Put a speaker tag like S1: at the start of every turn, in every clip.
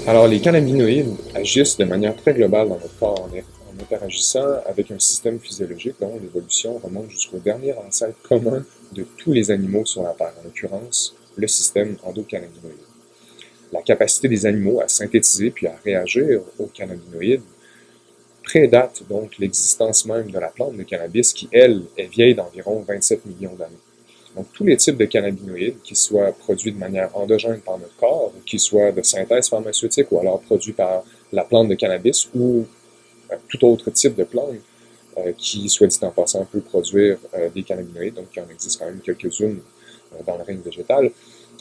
S1: Alors, les cannabinoïdes agissent de manière très globale dans notre corps en interagissant avec un système physiologique dont l'évolution remonte jusqu'au dernier ancêtre commun de tous les animaux sur la Terre, en l'occurrence le système endocannabinoïde. La capacité des animaux à synthétiser puis à réagir aux cannabinoïdes prédate donc l'existence même de la plante de cannabis qui, elle, est vieille d'environ 27 millions d'années. Donc, tous les types de cannabinoïdes, qu'ils soient produits de manière endogène par notre corps, ou qu'ils soient de synthèse pharmaceutique, ou alors produits par la plante de cannabis, ou tout autre type de plante, qui, soit dit en passant, peut produire des cannabinoïdes, donc il en existe quand même quelques-unes dans le règne végétal.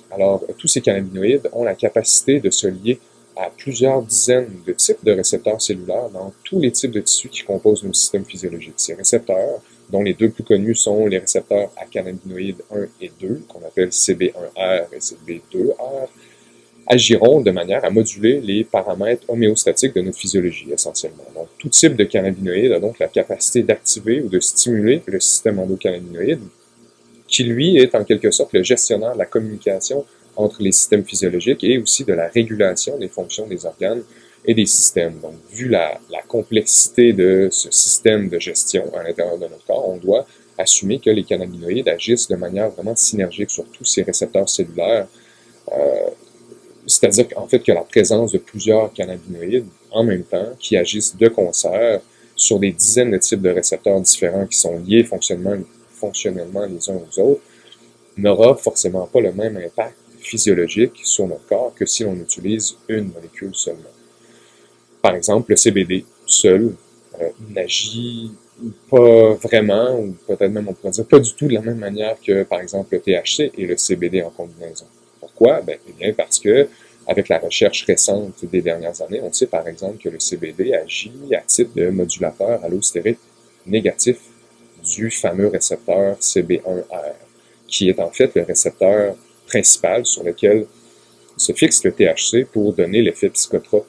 S1: Alors, tous ces cannabinoïdes ont la capacité de se lier à plusieurs dizaines de types de récepteurs cellulaires dans tous les types de tissus qui composent nos systèmes physiologiques. Ces récepteurs, dont les deux plus connus sont les récepteurs à cannabinoïdes 1 et 2, qu'on appelle CB1R et CB2R, agiront de manière à moduler les paramètres homéostatiques de notre physiologie, essentiellement. Donc, tout type de cannabinoïde a donc la capacité d'activer ou de stimuler le système endocannabinoïde, qui, lui, est en quelque sorte le gestionnaire de la communication entre les systèmes physiologiques et aussi de la régulation des fonctions des organes et des systèmes. Donc, vu la complexité de ce système de gestion à l'intérieur de notre corps, on doit assumer que les cannabinoïdes agissent de manière vraiment synergique sur tous ces récepteurs cellulaires, c'est-à-dire qu'en fait que la présence de plusieurs cannabinoïdes en même temps qui agissent de concert sur des dizaines de types de récepteurs différents qui sont liés fonctionnellement les uns aux autres n'aura forcément pas le même impact physiologique sur notre corps que si l'on utilise une molécule seulement. Par exemple, le CBD seul n'agit pas vraiment, ou peut-être même on pourrait dire pas du tout de la même manière que, par exemple, le THC et le CBD en combinaison. Pourquoi? Eh bien parce que, avec la recherche récente des dernières années, on sait par exemple que le CBD agit à titre de modulateur allostérique négatif du fameux récepteur CB1R, qui est en fait le récepteur principal sur lequel se fixe le THC pour donner l'effet psychotrope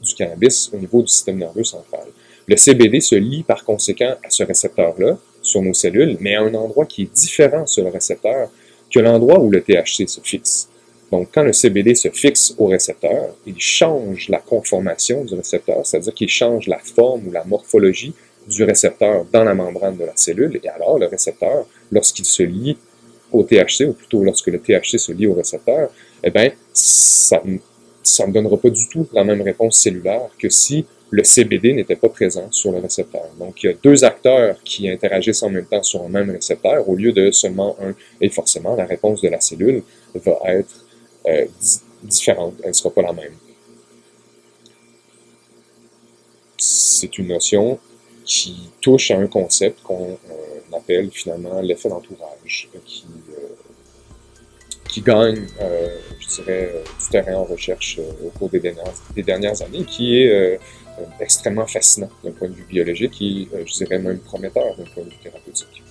S1: du cannabis au niveau du système nerveux central. Le CBD se lie par conséquent à ce récepteur-là sur nos cellules, mais à un endroit qui est différent sur le récepteur que l'endroit où le THC se fixe. Donc, quand le CBD se fixe au récepteur, il change la conformation du récepteur, c'est-à-dire qu'il change la forme ou la morphologie du récepteur dans la membrane de la cellule, et alors le récepteur, lorsqu'il se lie au THC, ou plutôt lorsque le THC se lie au récepteur, eh bien, ça ne donnera pas du tout la même réponse cellulaire que si le CBD n'était pas présent sur le récepteur. Donc, il y a deux acteurs qui interagissent en même temps sur un même récepteur au lieu de seulement un. Et forcément, la réponse de la cellule va être différente. Elle ne sera pas la même. C'est une notion qui touche à un concept qu'on appelle finalement l'effet d'entourage, qui gagne, je dirais, du terrain en recherche au cours des dernières années, qui est extrêmement fascinant d'un point de vue biologique et, je dirais, même prometteur d'un point de vue thérapeutique.